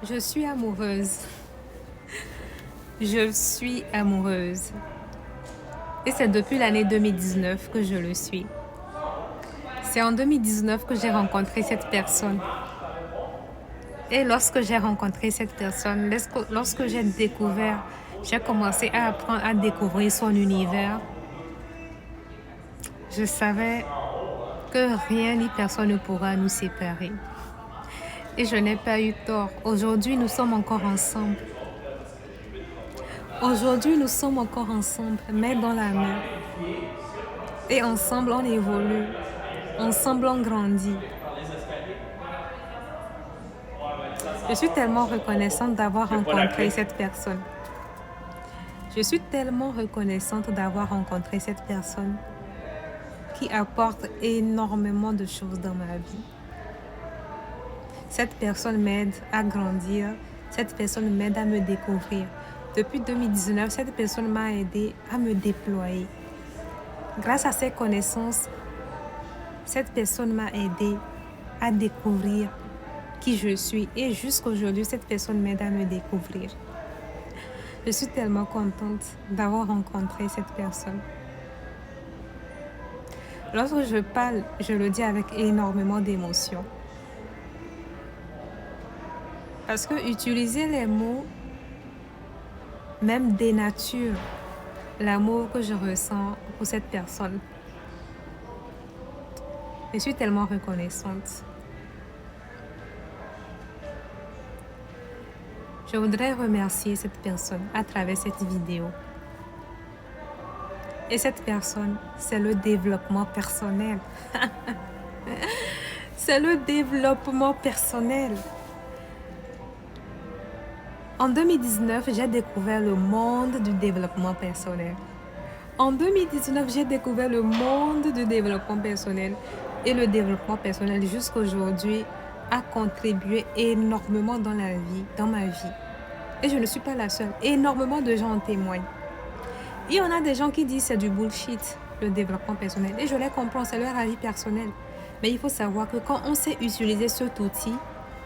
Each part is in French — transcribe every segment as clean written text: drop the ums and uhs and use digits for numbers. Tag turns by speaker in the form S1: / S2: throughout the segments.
S1: Je suis amoureuse. Je suis amoureuse. Et c'est depuis l'année 2019 que je le suis. C'est en 2019 que j'ai rencontré cette personne. Et lorsque j'ai rencontré cette personne, lorsque j'ai commencé à apprendre à découvrir son univers, je savais que rien ni personne ne pourra nous séparer. Et je n'ai pas eu tort. Aujourd'hui, nous sommes encore ensemble. Aujourd'hui, nous sommes encore ensemble, main dans la main. Et ensemble, on évolue. Ensemble, on grandit. Je suis tellement reconnaissante d'avoir rencontré cette personne. Je suis tellement reconnaissante d'avoir rencontré cette personne qui apporte énormément de choses dans ma vie. Cette personne m'aide à grandir. Cette personne m'aide à me découvrir. Depuis 2019, cette personne m'a aidé à me déployer. Grâce à ses connaissances, cette personne m'a aidé à découvrir qui je suis. Et jusqu'aujourd'hui, cette personne m'aide à me découvrir. Je suis tellement contente d'avoir rencontré cette personne. Lorsque je parle, je le dis avec énormément d'émotion. Parce que utiliser les mots, même dénature l'amour que je ressens pour cette personne. Je suis tellement reconnaissante. Je voudrais remercier cette personne à travers cette vidéo. Et cette personne, c'est le développement personnel. C'est le développement personnel. En 2019, j'ai découvert le monde du développement personnel. En 2019, j'ai découvert le monde du développement personnel. Et le développement personnel, jusqu'à aujourd'hui, a contribué énormément dans ma vie. Et je ne suis pas la seule. Énormément de gens en témoignent. Il y en a des gens qui disent que c'est du bullshit, le développement personnel. Et je les comprends, c'est leur avis personnel. Mais il faut savoir que quand on sait utiliser cet outil,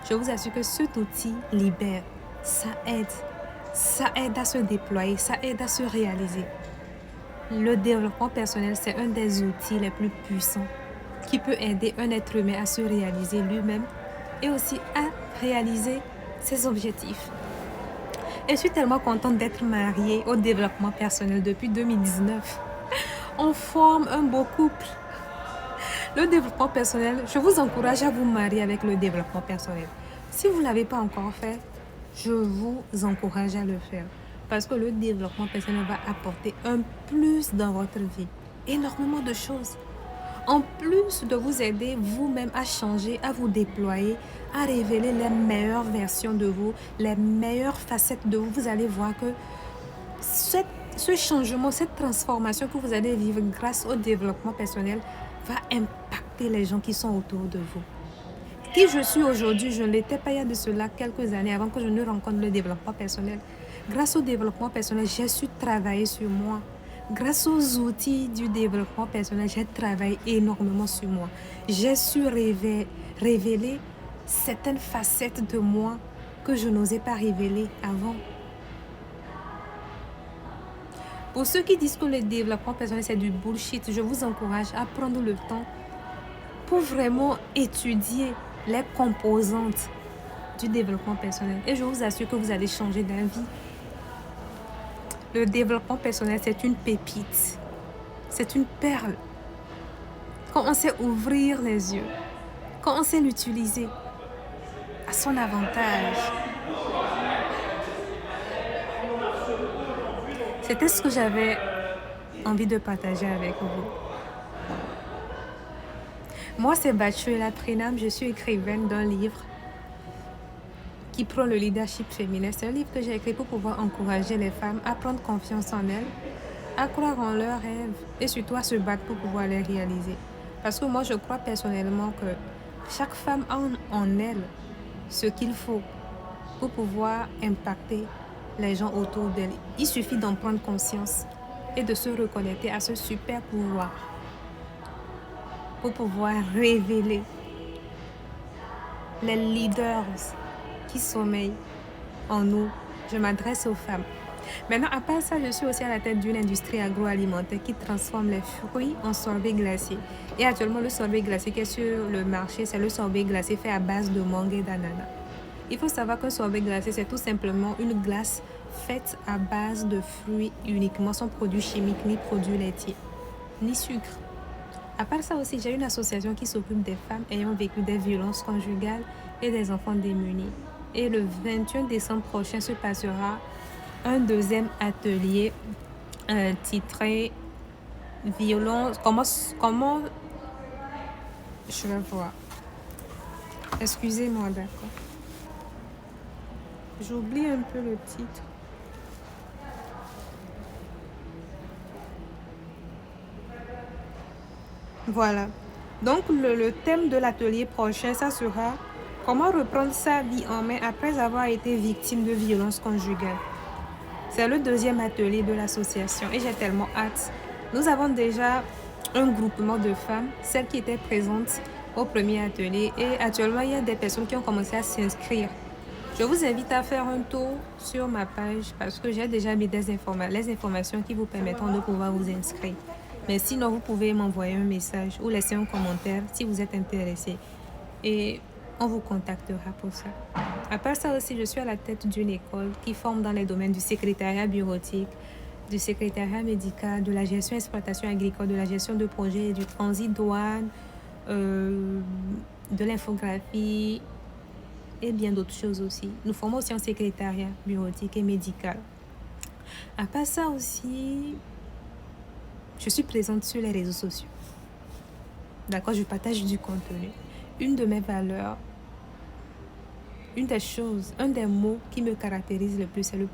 S1: je vous assure que cet outil libère. Ça aide à se déployer, ça aide à se réaliser. Le développement personnel, c'est un des outils les plus puissants qui peut aider un être humain à se réaliser lui-même et aussi à réaliser ses objectifs. Et je suis tellement contente d'être mariée au développement personnel depuis 2019. On forme un beau couple. Le développement personnel, je vous encourage à vous marier avec le développement personnel. Si vous ne l'avez pas encore fait, je vous encourage à le faire. Parce que le développement personnel va apporter un plus dans votre vie. Énormément de choses. En plus de vous aider vous-même à changer, à vous déployer, à révéler les meilleures versions de vous, les meilleures facettes de vous, vous allez voir que ce changement, cette transformation que vous allez vivre grâce au développement personnel va impacter les gens qui sont autour de vous. Qui je suis aujourd'hui, je ne l'étais pas il y a de cela quelques années avant que je ne rencontre le développement personnel. Grâce au développement personnel, j'ai su travailler sur moi. Grâce aux outils du développement personnel, j'ai travaillé énormément sur moi. J'ai su révéler certaines facettes de moi que je n'osais pas révéler avant. Pour ceux qui disent que le développement personnel c'est du bullshit, je vous encourage à prendre le temps pour vraiment étudier les composantes du développement personnel. Et je vous assure que vous allez changer d'avis. Le développement personnel, c'est une pépite. C'est une perle. Quand on sait ouvrir les yeux, quand on sait l'utiliser à son avantage. C'était ce que j'avais envie de partager avec vous. Moi, c'est Bachuela Trinam. Je suis écrivaine d'un livre qui prend le leadership féminin. C'est un livre que j'ai écrit pour pouvoir encourager les femmes à prendre confiance en elles, à croire en leurs rêves et surtout à se battre pour pouvoir les réaliser. Parce que moi, je crois personnellement que chaque femme a en elle ce qu'il faut pour pouvoir impacter les gens autour d'elle. Il suffit d'en prendre conscience et de se reconnecter à ce super pouvoir pour pouvoir révéler les leaders qui sommeille en nous. Je m'adresse aux femmes. Maintenant, à part ça, je suis aussi à la tête d'une industrie agroalimentaire qui transforme les fruits en sorbet glacé. Et actuellement, le sorbet glacé qui est sur le marché, c'est le sorbet glacé fait à base de mangue et d'ananas. Il faut savoir qu'un sorbet glacé, c'est tout simplement une glace faite à base de fruits uniquement, sans produits chimiques, ni produits laitiers, ni sucre. À part ça aussi, j'ai une association qui s'occupe des femmes ayant vécu des violences conjugales et des enfants démunis. Et le 21 décembre prochain se passera un deuxième atelier titré Violence. Comment je vais voir. Excusez-moi, d'accord. J'oublie un peu le titre. Voilà. Donc, le thème de l'atelier prochain, ça sera comment reprendre sa vie en main après avoir été victime de violences conjugales. C'est le deuxième atelier de l'association et j'ai tellement hâte. Nous avons déjà un groupement de femmes, celles qui étaient présentes au premier atelier, et actuellement, il y a des personnes qui ont commencé à s'inscrire. Je vous invite à faire un tour sur ma page parce que j'ai déjà mis les informations qui vous permettront de pouvoir vous inscrire. Mais sinon, vous pouvez m'envoyer un message ou laisser un commentaire si vous êtes intéressé. Et on vous contactera pour ça. À part ça aussi, je suis à la tête d'une école qui forme dans les domaines du secrétariat bureautique, du secrétariat médical, de la gestion exploitation agricole, de la gestion de projet, du transit douane, de l'infographie et bien d'autres choses aussi. Nous formons aussi en secrétariat bureautique et médical. À part ça aussi, je suis présente sur les réseaux sociaux. D'accord, je partage du contenu. Une de mes valeurs, une des choses, un des mots qui me caractérise le plus, c'est le